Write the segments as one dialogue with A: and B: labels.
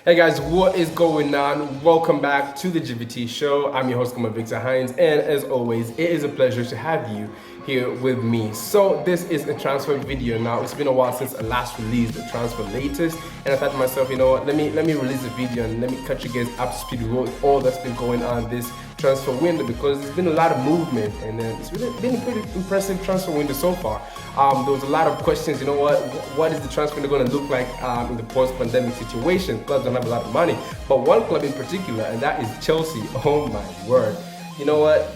A: Hey guys, what is going on? Welcome back to the GVT show. I'm your host, Victor Hines, and as always, it is a pleasure to have you here with me. So this is a transfer video now. It's been a while since I last released the transfer latest, and I thought to myself, you know what, let me release a video and let me catch you guys up to speed with all that's been going on this transfer window, because there's been a lot of movement and it's really been a pretty impressive transfer window so far. There was a lot of questions, you know what is the transfer window going to look like in the post-pandemic situation? Clubs don't have a lot of money, but one club in particular, and that is Chelsea. Oh my word. You know what?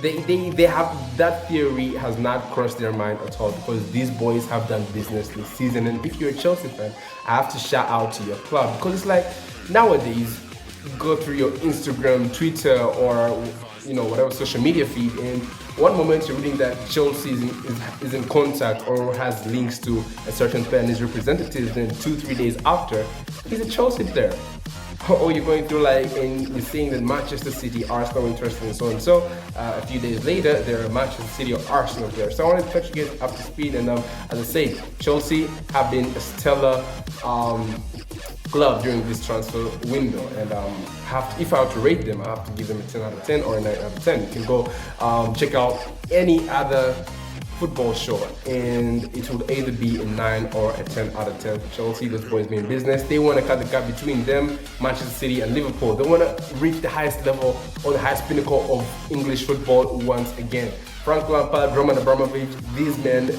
A: They have, that theory has not crossed their mind at all, because these boys have done business this season. And if you're a Chelsea fan, I have to shout out to your club, because it's like nowadays, go through your Instagram, Twitter, or whatever social media feed, and one moment you're reading that Chelsea is in contact or has links to a certain player and his representatives, then 2-3 days after he's a Chelsea player. Or you're going through and you're seeing that Manchester City, Arsenal interested in so and so. A few days later, there are Manchester City or Arsenal players. So I wanted to touch you guys up to speed. And as I say, Chelsea have been a stellar club during this transfer window, and if I were to rate them, I have to give them a 10 out of 10 or a 9 out of 10. You can go check out any other football show, and it would either be a 9 or a 10 out of 10 for Chelsea. Those boys mean business. They want to cut the gap between them, Manchester City and Liverpool. They want to reach the highest level or the highest pinnacle of English football once again. Frank Lampard, Roman Abramovich, these men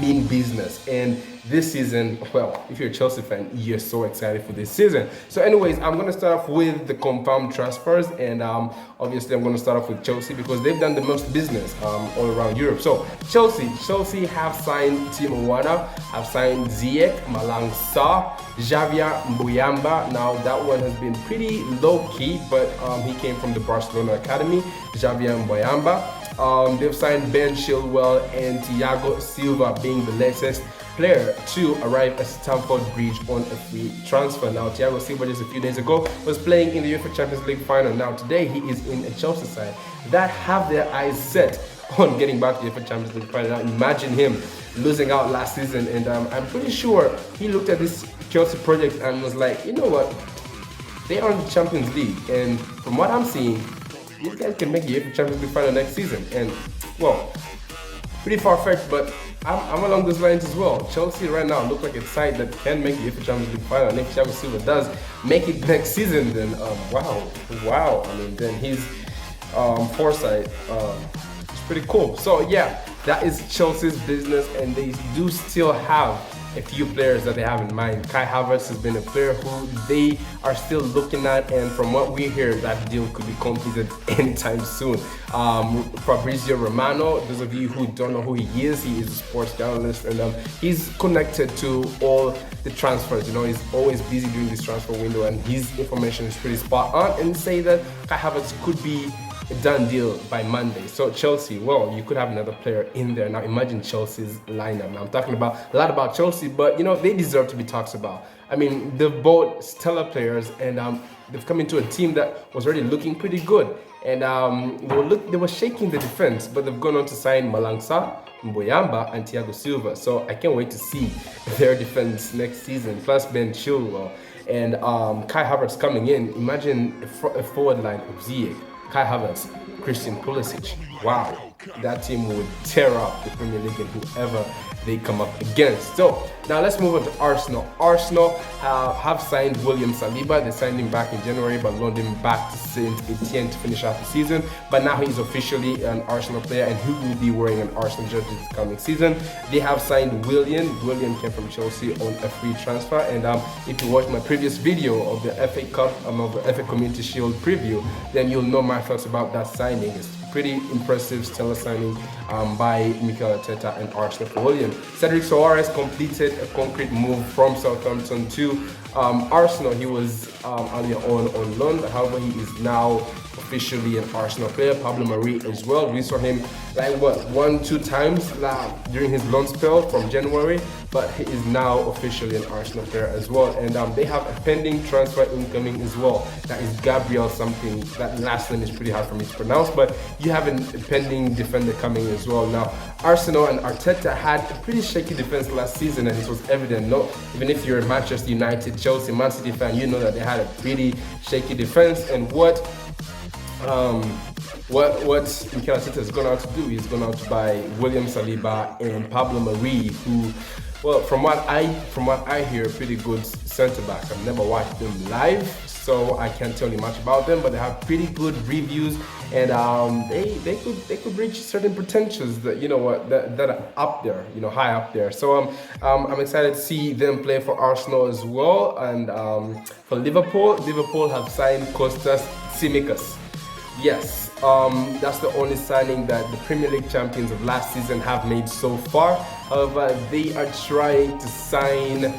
A: mean business. And this season, well, if you're a Chelsea fan, you're so excited for this season. So anyways, I'm going to start off with the confirmed transfers, and obviously I'm going to start off with Chelsea because they've done the most business all around Europe. So Chelsea have signed Timo Werner, have signed Ziyech, Malang Sarr, Javier Mbuyamba. Now that one has been pretty low-key, but he came from the Barcelona Academy, Javier Mbuyamba. They've signed Ben Chilwell and Thiago Silva, being the latest player to arrive at Stamford Bridge on a free transfer. Now, Thiago Silva just a few days ago was playing in the UEFA Champions League final. Now, today he is in a Chelsea side that have their eyes set on getting back to the UEFA Champions League final. Now, imagine him losing out last season, and I'm pretty sure he looked at this Chelsea project and was like, you know what, they are in the Champions League, and from what I'm seeing, these guys can make the UEFA Champions League final next season. And well, pretty far-fetched, but I'm along those lines as well. Chelsea right now look like a side that can make the UEFA Champions League final. And if Thiago Silva does make it next season, then wow. I mean, then his foresight is pretty cool. So yeah, that is Chelsea's business, and they do still have a few players that they have in mind. Kai Havertz has been a player who they are still looking at, and from what we hear, that deal could be completed anytime soon. Fabrizio Romano, those of you who don't know who he is a sports journalist, and he's connected to all the transfers. You know, he's always busy during this transfer window, and his information is pretty spot on, and say that Kai Havertz could be a done deal by Monday. So Chelsea, well, you could have another player in there. Now imagine Chelsea's lineup. Now I'm talking a lot about Chelsea, but they deserve to be talked about. I mean, they're both stellar players, and they've come into a team that was already looking pretty good. And they were shaking the defense, but they've gone on to sign Malang Sarr, Mbuyamba, and Thiago Silva. So I can't wait to see their defense next season. Plus Ben Chilwell and Kai Havertz coming in. Imagine a forward line of Ziyech, Kai Havertz, Christian Pulisic. Wow, that team would tear up the Premier League and whoever they come up against. So now let's move on to Arsenal. Arsenal have signed William Saliba. They signed him back in January, but loaned him back to Saint Etienne to finish out the season. But now he's officially an Arsenal player, and he will be wearing an Arsenal jersey this coming season. They have signed William. William came from Chelsea on a free transfer. And if you watch my previous video of the FA Cup, of the FA Community Shield preview, then you'll know my thoughts about that signing. It's pretty impressive, stellar signing by Mikel Arteta and Arsenal for William. Cedric Soares completed a concrete move from Southampton to Arsenal. He was earlier on loan. However, he is now officially an Arsenal player. Pablo Mari as well. We saw him like what, 1-2 times during his loan spell from January, but he is now officially an Arsenal player as well. And they have a pending transfer incoming as well. That is Gabriel something. That last name is pretty hard for me to pronounce, but you have a pending defender coming as well. Now, Arsenal and Arteta had a pretty shaky defense last season, and it was evident. No, even if you're a Manchester United, Chelsea, Man City fan, you know that they had a pretty shaky defense. And what Mikel Arteta is going out to do, he's going out to buy William Saliba and Pablo Mari, who, well, from what I hear, pretty good centre backs. I've never watched them live, so I can't tell you much about them, but they have pretty good reviews, and they could reach certain potentials that, you know what, that are up there, you know, high up there. So I'm excited to see them play for Arsenal as well. And for Liverpool have signed Kostas Tsimikas. Yes, that's the only signing that the Premier League champions of last season have made so far. However, they are trying to sign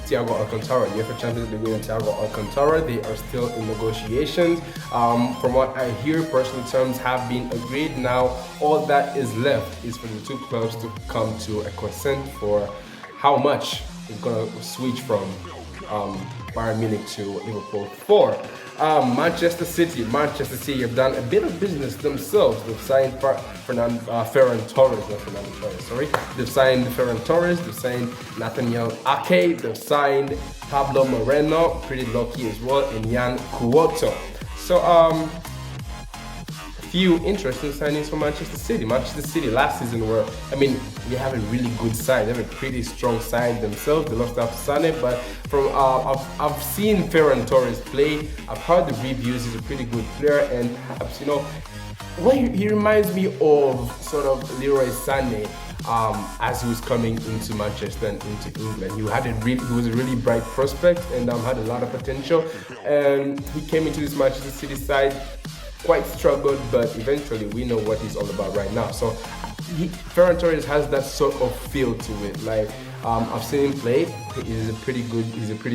A: Thiago Alcantara, UEFA Champions League winner Thiago Alcantara. They are still in negotiations. From what I hear, personal terms have been agreed. Now, all that is left is for the two clubs to come to a consent for how much is going to switch from Bayern Munich to Liverpool for. Manchester City have done a bit of business themselves. They've signed Ferran Torres. They've signed Ferran Torres. They've signed Nathaniel Ake. They've signed Pablo Moreno, pretty lucky as well, and Yan Kuoto. So few interesting signings for Manchester City. Manchester City last season they have a really good side. They have a pretty strong side themselves. They lost out to Sane, but from I've seen Ferran Torres play. I've heard the reviews. He's a pretty good player, and perhaps, you know, he reminds me of sort of Leroy Sane as he was coming into Manchester and into England. He was a really bright prospect and had a lot of potential. And he came into this Manchester City side, quite struggled, but eventually we know what he's all about right now. So Ferran Torres has that sort of feel to it. Like I've seen him play. He's a pretty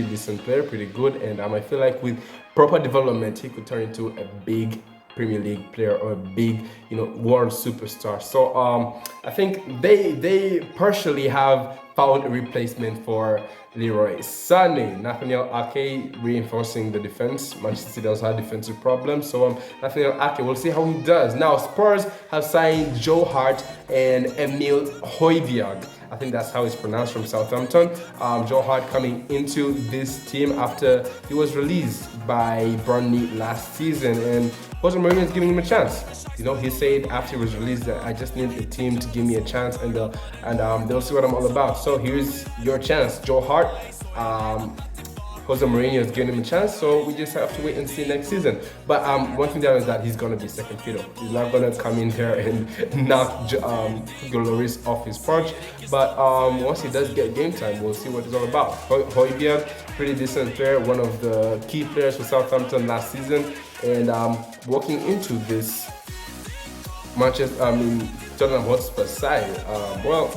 A: decent player, pretty good, and I feel like with proper development he could turn into a big Premier League player or a big, you know, world superstar. So I think they partially have found a replacement for Leroy Sane. Nathaniel Ake reinforcing the defense. Manchester City does have defensive problems, so Nathaniel Ake, we'll see how he does. Now, Spurs have signed Joe Hart and Emil Højbjerg. I think that's how it's pronounced, from Southampton. Joe Hart coming into this team after he was released by Burnley last season, and Jose Mourinho is giving him a chance. You know, he said after he was released that I just need the team to give me a chance, and they'll see what I'm all about. So here's your chance, Joe Hart. Jose Mourinho is giving him a chance, so we just have to wait and see next season. But one thing down is that he's gonna be second fiddle. He's not gonna come in here and knock Lloris off his perch. But once he does get game time, we'll see what it's all about. Højbjerg, pretty decent player, one of the key players for Southampton last season, and walking into this Tottenham Hotspur side, well,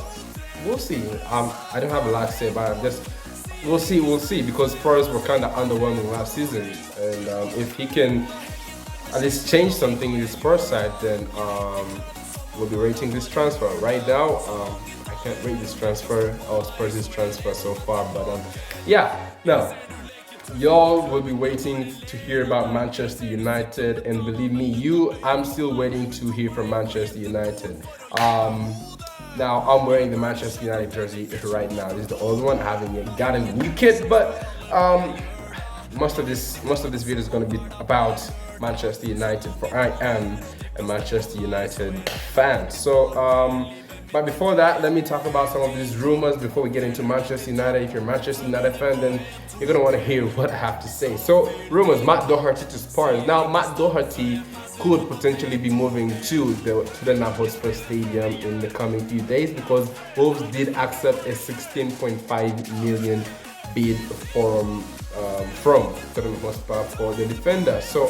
A: we'll see. I don't have a lot to say about it. We'll see, because Spurs were kind of underwhelming last season, and if he can at least change something in the Spurs side, then we'll be rating this transfer. Right now, I can't rate this transfer or Spurs' transfer so far, but yeah, no. Y'all will be waiting to hear about Manchester United, and believe me, I'm still waiting to hear from Manchester United. Now, I'm wearing the Manchester United jersey right now. This is the old one. I haven't gotten the new kit, but most of this video is going to be about Manchester United, for I am a Manchester United fan. So, but before that, let me talk about some of these rumors before we get into Manchester United. If you're a Manchester United fan, then you're going to want to hear what I have to say. So, rumors, Matt Doherty to Spurs. Now, Matt Doherty could potentially be moving to the Tottenham Hotspur Stadium in the coming few days, because Wolves did accept a 16.5 million bid from Tottenham Hotspur for the defender. So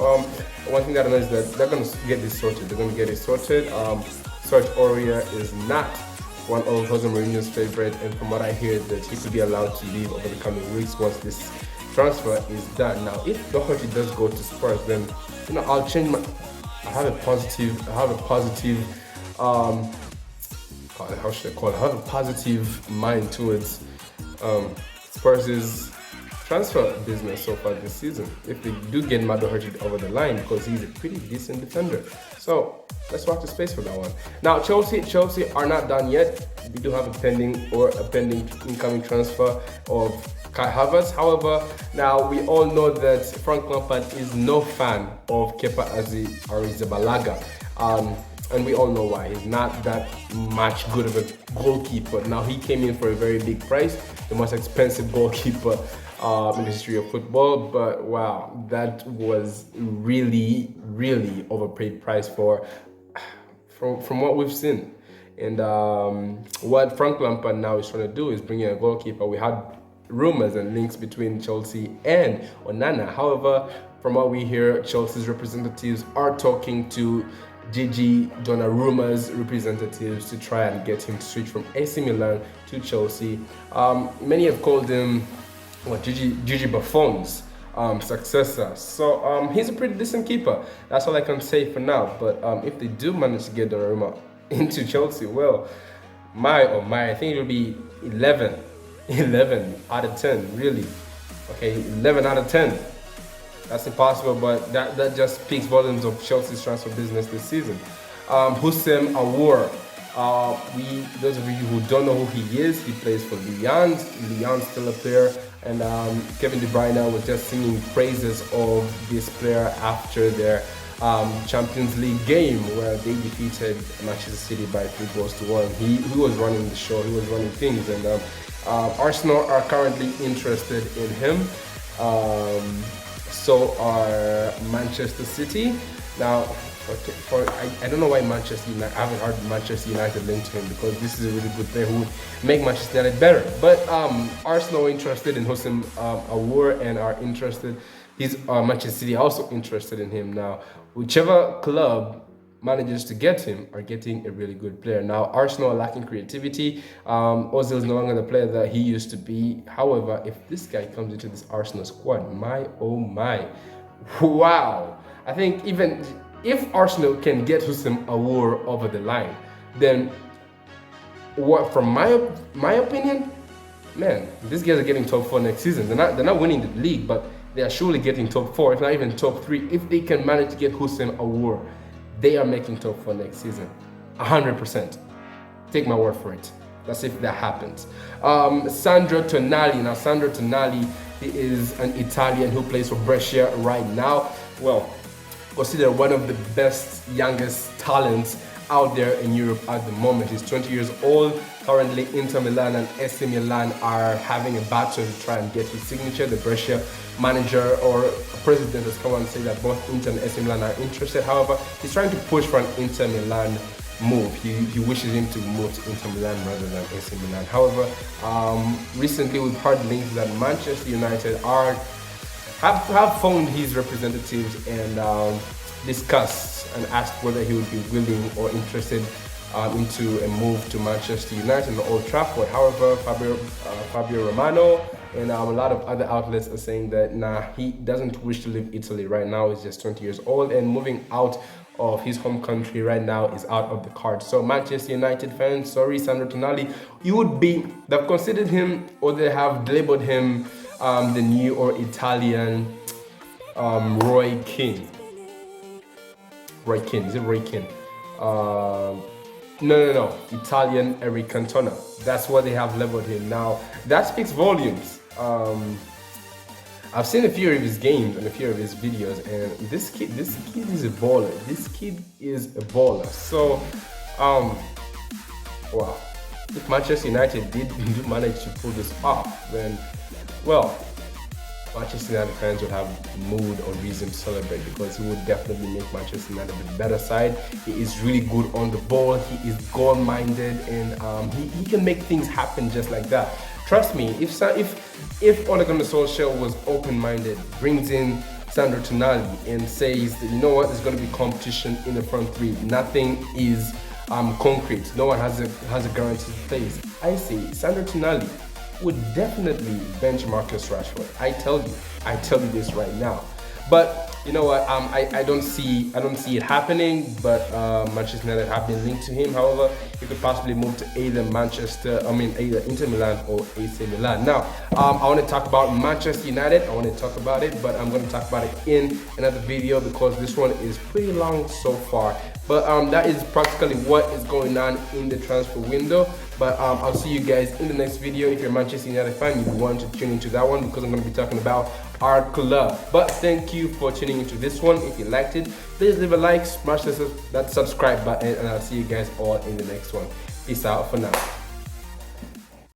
A: one thing that I know is that they're going to get this sorted. They're going to get it sorted. Serge Aurier is not one of Jose Mourinho's favorite, and from what I hear, that he could be allowed to leave over the coming weeks once this transfer is done. Now, if Doherty does go to Spurs, then I'll change my. I have a positive. How should I call it? I have a positive mind towards Spurs' transfer business so far this season. If they do get Matt Doherty over the line, because he's a pretty decent defender. So let's watch the space for that one. Now, Chelsea are not done yet. We do have a pending incoming transfer of Kai Havertz. However, now we all know that Frank Lampard is no fan of Kepa Arrizabalaga. And we all know why. He's not that much good of a goalkeeper. Now, he came in for a very big price, the most expensive goalkeeper in the history of football. But wow, that was really, really overpaid price from what we've seen. And what Frank Lampard now is trying to do is bring in a goalkeeper. We had rumors and links between Chelsea and Onana. However, from what we hear, Chelsea's representatives are talking to Gigi Donnarumma's representatives to try and get him to switch from AC Milan to Chelsea. Many have called him Gigi Buffon's successor. So he's a pretty decent keeper. That's all I can say for now. But if they do manage to get Donnarumma into Chelsea, well, I think it'll be 11 out of 10, really. Okay, 11 out of 10. That's impossible, but that just speaks volumes of Chelsea's transfer business this season. Houssem Aouar. Those of you who don't know who he is, he plays for Lyon. Lyon's still a player, and Kevin De Bruyne was just singing praises of this player after their Champions League game where they defeated Manchester City by 3-1. He was running the show, he was running things, and Arsenal are currently interested in him. So are Manchester City. Now, I don't know why Manchester United. I haven't heard Manchester United linked to him, because this is a really good player who would make Manchester United better. But Arsenal are interested in Houssem Aouar and are interested. Manchester City also interested in him. Now, whichever club manages to get him are getting a really good player. Now, Arsenal are lacking creativity. Ozil is no longer the player that he used to be. However, if this guy comes into this Arsenal squad, my oh my, wow! I think even if Arsenal can get Houssem Aouar over the line, then what? From my opinion, man, these guys are getting top 4 next season. They're not winning the league, but they are surely getting top 4, if not even top 3, if they can manage to get Houssem Aouar. They are making top 4 next season, 100%. Take my word for it. That's if that happens. Sandro Tonali. Now, Sandro Tonali, he is an Italian who plays for Brescia right now. Well, considered one of the best, youngest talents out there in Europe at the moment. He's 20 years old. Currently, Inter Milan and AC Milan are having a battle to try and get his signature. The Brescia manager or president has come and said that both Inter and AC Milan are interested. However, he's trying to push for an Inter Milan move. He wishes him to move to Inter Milan rather than AC Milan. However, recently we've heard links that Manchester United have phoned his representatives and discussed and asked whether he would be willing or interested into a move to Manchester United and Old Trafford. However, Fabio Romano and a lot of other outlets are saying that he doesn't wish to leave Italy right now. He's just 20 years old, and moving out of his home country right now is out of the cards. So Manchester United fans, sorry, Sandro Tonali, they've considered him, or they have labeled him the new or Italian Roy Keane. Is it Roy Keane? No. Italian Eric Cantona. That's what they have labeled him. Now, that speaks volumes. I've seen a few of his games and a few of his videos, and this kid is a baller. This kid is a baller. So, wow. If Manchester United did manage to pull this off, then, well, Manchester United fans would have mood or reason to celebrate, because he would definitely make Manchester United a better side. He is really good on the ball. He is goal-minded, and he can make things happen just like that. Trust me, if Ole Gunnar Solskjaer was open-minded, brings in Sandro Tonali and says that, you know what, there's going to be competition in the front three. Nothing is concrete. No one has a guaranteed place. I say Sandro Tonali would definitely bench Marcus Rashford. I tell you this right now. But you know what? I don't see it happening. But Manchester United have been linked to him. However, he could possibly move to either either Inter Milan or AC Milan. Now, I want to talk about Manchester United. I want to talk about it, but I'm going to talk about it in another video because this one is pretty long so far. But that is practically what is going on in the transfer window. But I'll see you guys in the next video. If you're a Manchester United fan, you want to tune into that one because I'm going to be talking about our club. But thank you for tuning into this one. If you liked it, please leave a like, smash that subscribe button, and I'll see you guys all in the next one. Peace out for now.